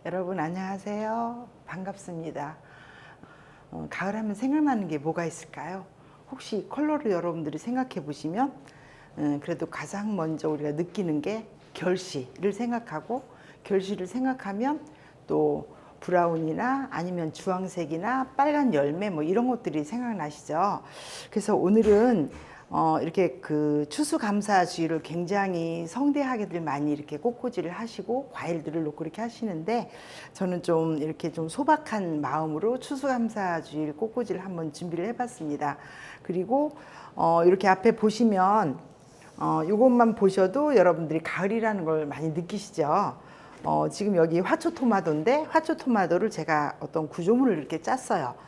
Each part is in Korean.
여러분 안녕하세요. 반갑습니다. 가을 하면 생각나는 게 뭐가 있을까요? 혹시 컬러를 여러분들이 생각해 보시면 그래도 가장 먼저 우리가 느끼는 게 결시를 생각하고, 결시를 생각하면 또 브라운이나 아니면 주황색이나 빨간 열매 뭐 이런 것들이 생각나시죠? 그래서 오늘은 이렇게 그 추수감사주의를 굉장히 성대하게들 많이 이렇게 꽃꽂이를 하시고 과일들을 놓고 이렇게 하시는데, 저는 좀 이렇게 좀 소박한 마음으로 추수감사주의 꽃꽂이를 한번 준비를 해봤습니다. 그리고 이렇게 앞에 보시면 이것만 보셔도 여러분들이 가을이라는 걸 많이 느끼시죠. 지금 여기 화초토마토인데, 화초토마토를 제가 어떤 구조물을 이렇게 짰어요.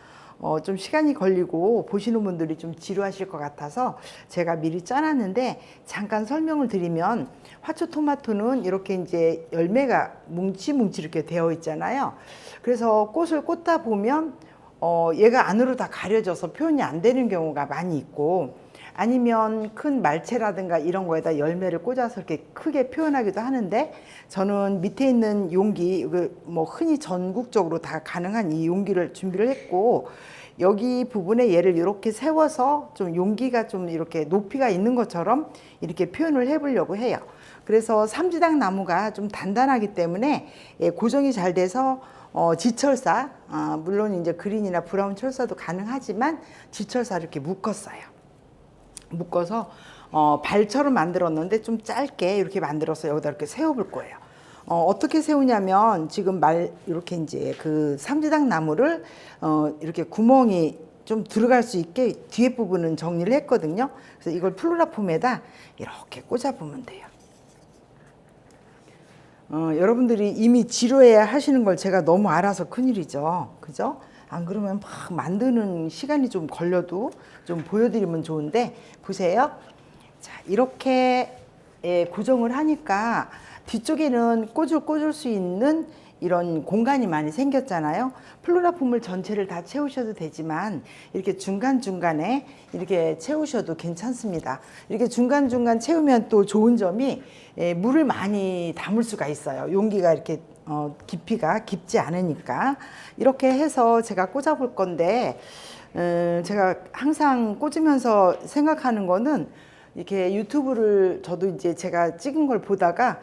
좀 시간이 걸리고 보시는 분들이 좀 지루하실 것 같아서 제가 미리 짜놨는데, 잠깐 설명을 드리면 화초토마토는 이렇게 이제 열매가 뭉치뭉치 이렇게 되어 있잖아요. 그래서 꽃을 꽂다 보면 얘가 안으로 다 가려져서 표현이 안 되는 경우가 많이 있고, 아니면 큰 말채라든가 이런 거에다 열매를 꽂아서 이렇게 크게 표현하기도 하는데, 저는 밑에 있는 용기, 뭐 흔히 전국적으로 다 가능한 이 용기를 준비를 했고, 여기 부분에 얘를 이렇게 세워서 좀 용기가 좀 이렇게 높이가 있는 것처럼 이렇게 표현을 해보려고 해요. 그래서 삼지당 나무가 좀 단단하기 때문에 고정이 잘 돼서 지철사, 물론 이제 그린이나 브라운 철사도 가능하지만 지철사 이렇게 묶어서 발처럼 만들었는데 좀 짧게 이렇게 만들어서 여기다 이렇게 세워볼 거예요. 어떻게 세우냐면, 지금 이렇게 이제 그 삼지당 나무를 이렇게 구멍이 좀 들어갈 수 있게 뒤에 부분은 정리를 했거든요. 그래서 이걸 플로라폼에다 이렇게 꽂아보면 돼요. 여러분들이 이미 지루해야 하시는 걸 제가 너무 알아서 큰일이죠. 그죠? 안 그러면 막 만드는 시간이 좀 걸려도 좀 보여드리면 좋은데, 보세요. 자, 이렇게 고정을 하니까 뒤쪽에는 꽂을 수 있는 이런 공간이 많이 생겼잖아요. 플로라폼을 전체를 다 채우셔도 되지만 이렇게 중간중간에 이렇게 채우셔도 괜찮습니다. 이렇게 중간중간 채우면 또 좋은 점이 물을 많이 담을 수가 있어요. 용기가 이렇게 깊이가 깊지 않으니까. 이렇게 해서 제가 꽂아볼 건데, 제가 항상 꽂으면서 생각하는 거는, 이렇게 유튜브를 저도 이제 제가 찍은 걸 보다가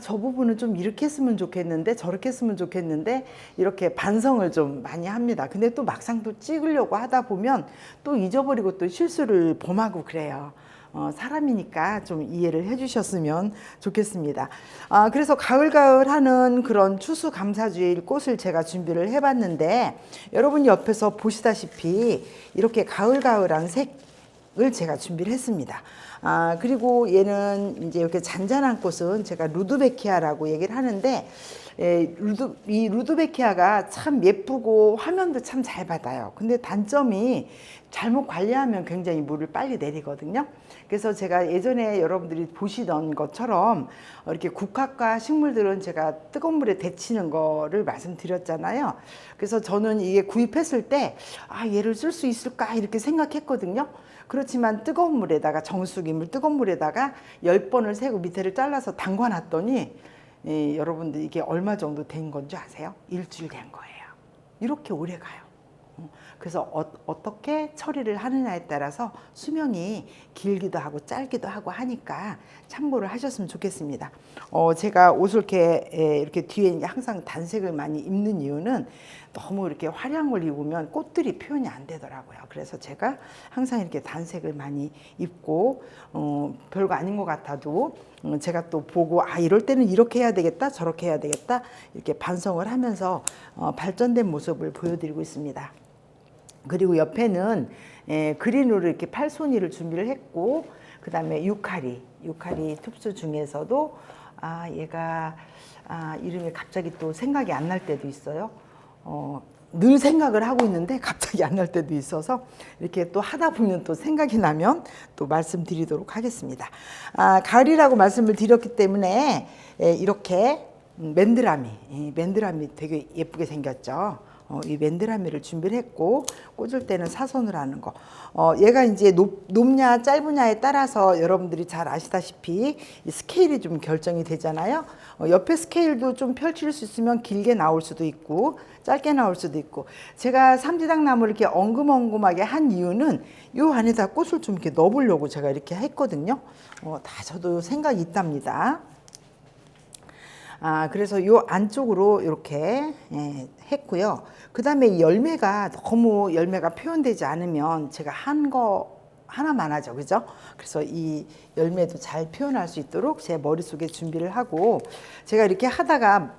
저 부분은 좀 이렇게 했으면 좋겠는데 저렇게 했으면 좋겠는데 이렇게 반성을 좀 많이 합니다. 근데 또 막상 또 찍으려고 하다 보면 또 잊어버리고 또 실수를 범하고 그래요. 사람이니까 좀 이해를 해주셨으면 좋겠습니다. 그래서 가을 하는 그런 추수감사주일 꽃을 제가 준비를 해봤는데, 여러분 옆에서 보시다시피 이렇게 가을한 색을 제가 준비를 했습니다. 그리고 얘는 이제 이렇게 잔잔한 꽃은 제가 루드베키아라고 얘기를 하는데, 이 루드베키아가 참 예쁘고 화면도 참 잘 받아요. 근데 단점이 잘못 관리하면 굉장히 물을 빨리 내리거든요. 그래서 제가 예전에 여러분들이 보시던 것처럼 이렇게 국화과 식물들은 제가 뜨거운 물에 데치는 거를 말씀드렸잖아요. 그래서 저는 이게 구입했을 때 얘를 쓸 수 있을까 이렇게 생각했거든요. 그렇지만 뜨거운 물에다가, 정수기물 뜨거운 물에다가 10번을 세고 밑에를 잘라서 담궈 놨더니 여러분들 이게 얼마 정도 된 건지 아세요? 일주일 된 거예요. 이렇게 오래 가요. 그래서 어떻게 처리를 하느냐에 따라서 수명이 길기도 하고 짧기도 하고 하니까 참고를 하셨으면 좋겠습니다. 제가 옷을 이렇게 뒤에 항상 단색을 많이 입는 이유는, 너무 이렇게 화려한 걸 입으면 꽃들이 표현이 안 되더라고요. 그래서 제가 항상 이렇게 단색을 많이 입고, 별거 아닌 것 같아도 제가 또 보고 이럴 때는 이렇게 해야 되겠다 저렇게 해야 되겠다 이렇게 반성을 하면서 발전된 모습을 보여드리고 있습니다. 그리고 옆에는 그린으로 이렇게 팔손이를 준비를 했고, 그 다음에 유카리 톱수 중에서도 얘가 이름이 갑자기 또 생각이 안 날 때도 있어요. 늘 생각을 하고 있는데 갑자기 안 날 때도 있어서 이렇게 또 하다 보면 또 생각이 나면 또 말씀드리도록 하겠습니다. 가을이라고 말씀을 드렸기 때문에 이렇게 맨드라미 되게 예쁘게 생겼죠. 이 맨드라미를 준비를 했고, 꽂을 때는 사선으로 하는 거. 얘가 이제 높냐 짧으냐에 따라서 여러분들이 잘 아시다시피 이 스케일이 좀 결정이 되잖아요. 옆에 스케일도 좀 펼칠 수 있으면 길게 나올 수도 있고 짧게 나올 수도 있고, 제가 삼지당 나무를 이렇게 엉금엉금하게 한 이유는 요 안에다 꽃을 좀 이렇게 넣어보려고 제가 이렇게 했거든요. 다 저도 생각이 있답니다. 그래서 요 안쪽으로 이렇게 했고요. 그 다음에 열매가 너무 열매가 표현되지 않으면 제가 한 거 하나만 하죠. 그죠? 그래서 이 열매도 잘 표현할 수 있도록 제 머릿속에 준비를 하고, 제가 이렇게 하다가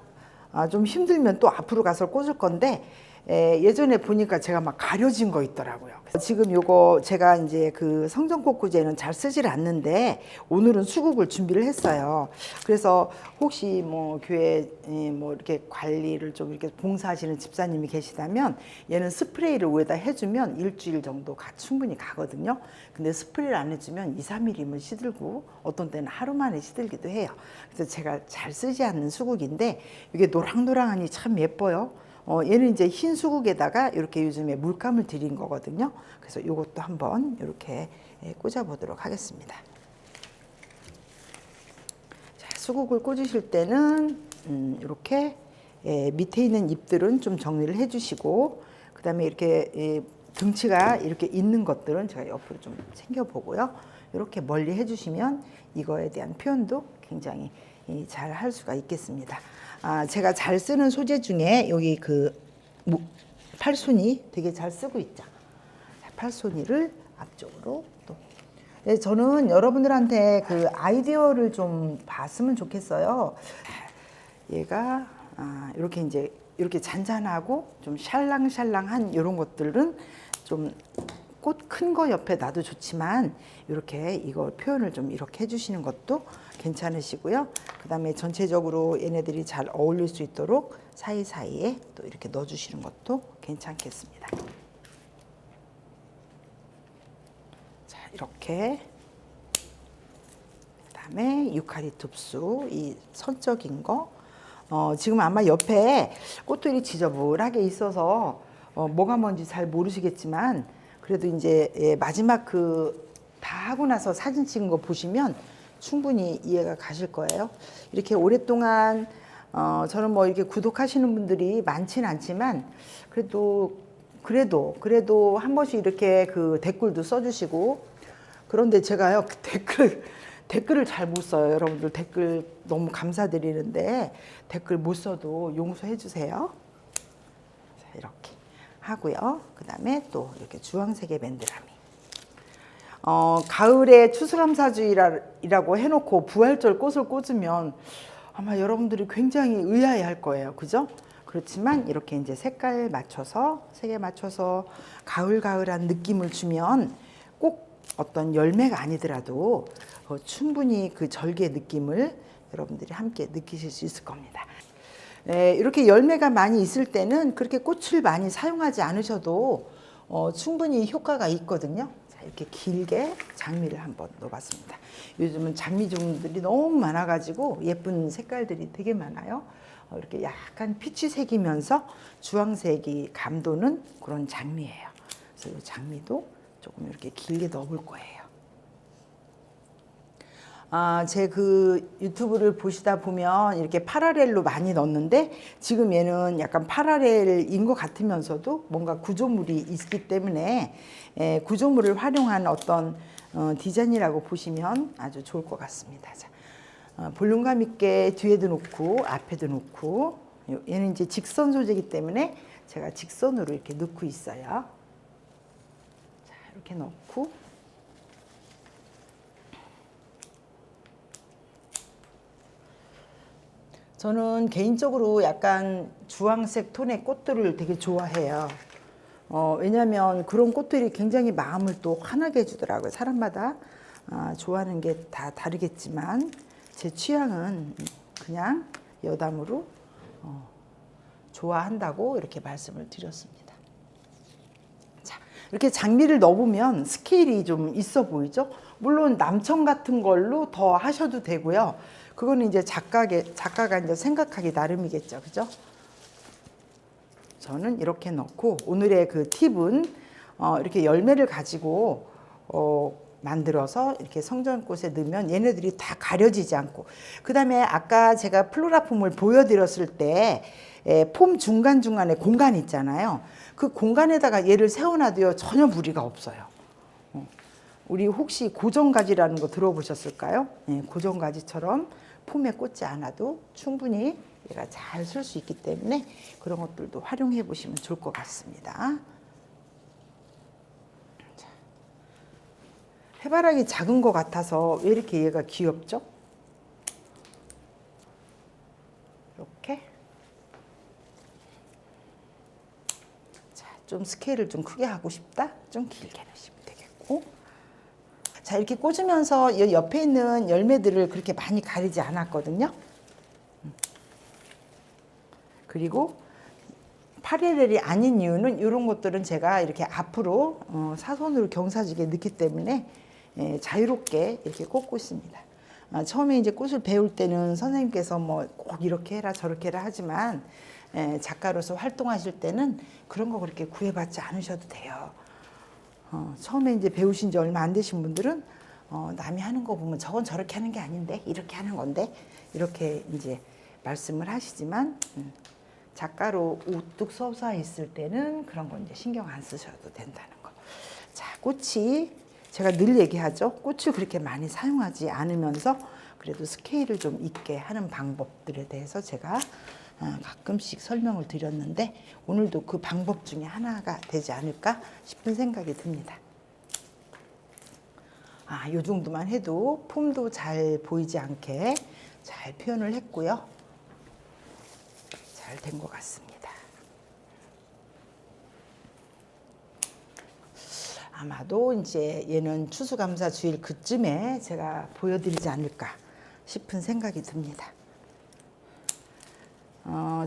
좀 힘들면 또 앞으로 가서 꽂을 건데, 예전에 보니까 제가 막 가려진 거 있더라고요. 지금 요거 제가 이제 그 성전꽃구제는 잘 쓰질 않는데 오늘은 수국을 준비를 했어요. 그래서 혹시 뭐 교회 뭐 이렇게 관리를 좀 이렇게 봉사하시는 집사님이 계시다면 얘는 스프레이를 위에다 해주면 일주일 정도 충분히 가거든요. 근데 스프레이를 안 해주면 2, 3일이면 시들고 어떤 때는 하루 만에 시들기도 해요. 그래서 제가 잘 쓰지 않는 수국인데 이게 노랑노랑하니 참 예뻐요. 얘는 이제 흰 수국에다가 이렇게 요즘에 물감을 들인 거거든요. 그래서 이것도 한번 이렇게 꽂아 보도록 하겠습니다. 자, 수국을 꽂으실 때는 이렇게 밑에 있는 잎들은 좀 정리를 해주시고, 그 다음에 이렇게 등치가 이렇게 있는 것들은 제가 옆으로 좀 챙겨보고요. 이렇게 멀리 해주시면 이거에 대한 표현도 굉장히 잘 할 수가 있겠습니다. 제가 잘 쓰는 소재 중에 여기 그 팔손이 되게 잘 쓰고 있죠. 팔손이를 앞쪽으로 또. 네, 저는 여러분들한테 그 아이디어를 좀 봤으면 좋겠어요. 얘가 이렇게 이제 이렇게 잔잔하고 좀 샬랑샬랑한 이런 것들은 좀 꽃 큰 거 옆에 놔도 좋지만 이렇게 이걸 표현을 좀 이렇게 해주시는 것도 괜찮으시고요. 그 다음에 전체적으로 얘네들이 잘 어울릴 수 있도록 사이사이에 또 이렇게 넣어주시는 것도 괜찮겠습니다. 자, 이렇게. 그 다음에 유카리투스 이 선적인 거. 지금 아마 옆에 꽃들이 지저분하게 있어서 뭐가 뭔지 잘 모르시겠지만, 그래도 이제 마지막 그 다 하고 나서 사진 찍은 거 보시면 충분히 이해가 가실 거예요. 이렇게 오랫동안 저는 뭐 이렇게 구독하시는 분들이 많지는 않지만 그래도 한 번씩 이렇게 그 댓글도 써주시고, 그런데 제가요 그 댓글을 잘 못 써요. 여러분들 댓글 너무 감사드리는데 댓글 못 써도 용서해 주세요. 자, 이렇게 하고요. 그 다음에 또 이렇게 주황색의 맨드라미. 가을에 추수감사주의라고 해놓고 부활절 꽃을 꽂으면 아마 여러분들이 굉장히 의아해 할 거예요. 그죠? 그렇지만 이렇게 이제 색에 맞춰서 가을가을한 느낌을 주면 꼭 어떤 열매가 아니더라도 충분히 그 절기의 느낌을 여러분들이 함께 느끼실 수 있을 겁니다. 이렇게 열매가 많이 있을 때는 그렇게 꽃을 많이 사용하지 않으셔도 충분히 효과가 있거든요. 자, 이렇게 길게 장미를 한번 넣어봤습니다. 요즘은 장미 종류들이 너무 많아가지고 예쁜 색깔들이 되게 많아요. 이렇게 약간 피치색이면서 주황색이 감도는 그런 장미예요. 그래서 이 장미도 조금 이렇게 길게 넣어볼 거예요. 제 그 유튜브를 보시다 보면 이렇게 파라렐로 많이 넣는데 지금 얘는 약간 파라렐인 것 같으면서도 뭔가 구조물이 있기 때문에 구조물을 활용한 어떤 디자인이라고 보시면 아주 좋을 것 같습니다. 자, 볼륨감 있게 뒤에도 놓고 앞에도 놓고, 얘는 이제 직선 소재이기 때문에 제가 직선으로 이렇게 넣고 있어요. 자, 이렇게 넣고 저는 개인적으로 약간 주황색 톤의 꽃들을 되게 좋아해요. 왜냐하면 그런 꽃들이 굉장히 마음을 또 환하게 해주더라고요. 사람마다 좋아하는 게 다 다르겠지만 제 취향은 그냥 여담으로 좋아한다고 이렇게 말씀을 드렸습니다. 자, 이렇게 장미를 넣어보면 스케일이 좀 있어 보이죠? 물론 남청 같은 걸로 더 하셔도 되고요. 그거는 이제 작가가 이제 생각하기 나름이겠죠, 그죠? 저는 이렇게 넣고, 오늘의 그 팁은 이렇게 열매를 가지고 만들어서 이렇게 성전꽃에 넣으면 얘네들이 다 가려지지 않고, 그 다음에 아까 제가 플로라 폼을 보여드렸을 때 폼 중간중간에 공간 있잖아요. 그 공간에다가 얘를 세워놔도요 전혀 무리가 없어요. 우리 혹시 고정가지라는 거 들어보셨을까요? 고정가지처럼 폼에 꽂지 않아도 충분히 얘가 잘 쓸 수 있기 때문에 그런 것들도 활용해 보시면 좋을 것 같습니다. 자, 해바라기 작은 것 같아서 왜 이렇게 얘가 귀엽죠? 이렇게. 자, 좀 스케일을 좀 크게 하고 싶다? 좀 길게 넣으시면 되겠고. 자, 이렇게 꽂으면서 옆에 있는 열매들을 그렇게 많이 가리지 않았거든요. 그리고 파레렐이 아닌 이유는 이런 것들은 제가 이렇게 앞으로 사선으로 경사지게 넣기 때문에 자유롭게 이렇게 꽂고 있습니다. 처음에 이제 꽃을 배울 때는 선생님께서 뭐 꼭 이렇게 해라 저렇게 해라 하지만 작가로서 활동하실 때는 그런 거 그렇게 구애받지 않으셔도 돼요. 처음에 이제 배우신 지 얼마 안 되신 분들은 남이 하는 거 보면 저건 저렇게 하는 게 아닌데 이렇게 하는 건데 이렇게 이제 말씀을 하시지만 작가로 우뚝 서서 있을 때는 그런 거 이제 신경 안 쓰셔도 된다는 거. 자, 꽃이 제가 늘 얘기하죠. 꽃을 그렇게 많이 사용하지 않으면서 그래도 스케일을 좀 있게 하는 방법들에 대해서 제가 가끔씩 설명을 드렸는데 오늘도 그 방법 중에 하나가 되지 않을까 싶은 생각이 듭니다. 요 정도만 해도 폼도 잘 보이지 않게 잘 표현을 했고요. 잘 된 것 같습니다. 아마도 이제 얘는 추수감사 주일 그쯤에 제가 보여드리지 않을까 싶은 생각이 듭니다.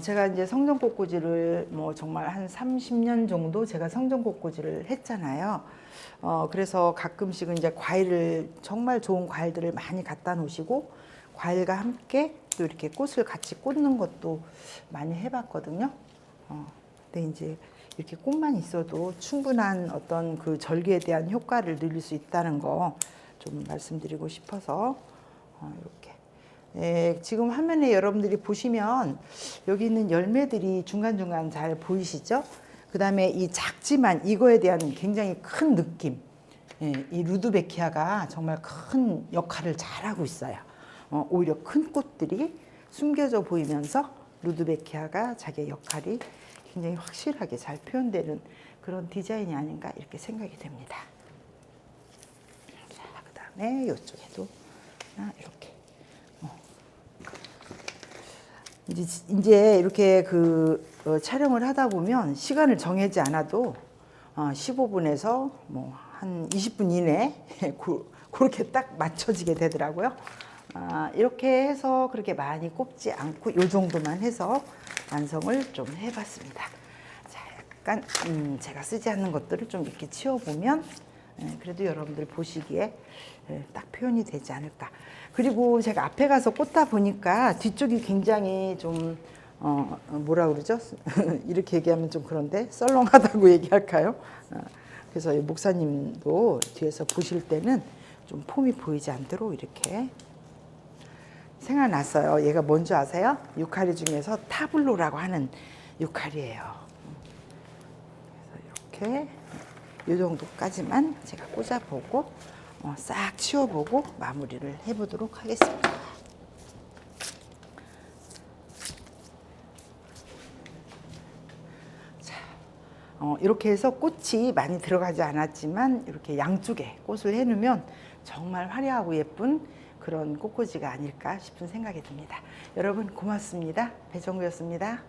제가 이제 성전꽃꽂이를 뭐 정말 한 30년 정도 제가 성전꽃꽂이를 했잖아요. 그래서 가끔씩은 이제 과일을 정말 좋은 과일들을 많이 갖다 놓으시고 과일과 함께 또 이렇게 꽃을 같이 꽂는 것도 많이 해봤거든요. 근데 이제 이렇게 꽃만 있어도 충분한 어떤 그 절기에 대한 효과를 누릴 수 있다는 거 좀 말씀드리고 싶어서 이렇게. 지금 화면에 여러분들이 보시면 여기 있는 열매들이 중간중간 잘 보이시죠? 그 다음에 이 작지만 이거에 대한 굉장히 큰 느낌. 이 루드베키아가 정말 큰 역할을 잘하고 있어요. 오히려 큰 꽃들이 숨겨져 보이면서 루드베키아가 자기의 역할이 굉장히 확실하게 잘 표현되는 그런 디자인이 아닌가 이렇게 생각이 됩니다. 자, 그 다음에 이쪽에도 이렇게. 이제 이렇게 촬영을 하다 보면 시간을 정하지 않아도 15분에서 뭐 한 20분 이내 그렇게 딱 맞춰지게 되더라고요. 이렇게 해서 그렇게 많이 꼽지 않고 이 정도만 해서 완성을 좀 해봤습니다. 자, 약간 제가 쓰지 않는 것들을 좀 이렇게 치워보면 그래도 여러분들 보시기에 딱 표현이 되지 않을까. 그리고 제가 앞에 가서 꽂다 보니까 뒤쪽이 굉장히 좀 뭐라 그러죠? 이렇게 얘기하면 좀 그런데 썰렁하다고 얘기할까요? 그래서 목사님도 뒤에서 보실 때는 좀 폼이 보이지 않도록 이렇게 생각났어요. 얘가 뭔지 아세요? 유카리 중에서 타블로라고 하는 유카리예요. 그래서 이렇게 이 정도까지만 제가 꽂아보고 싹 치워보고 마무리를 해보도록 하겠습니다. 자, 이렇게 해서 꽃이 많이 들어가지 않았지만 이렇게 양쪽에 꽃을 해놓으면 정말 화려하고 예쁜 그런 꽃꽂이가 아닐까 싶은 생각이 듭니다. 여러분 고맙습니다. 배정구였습니다.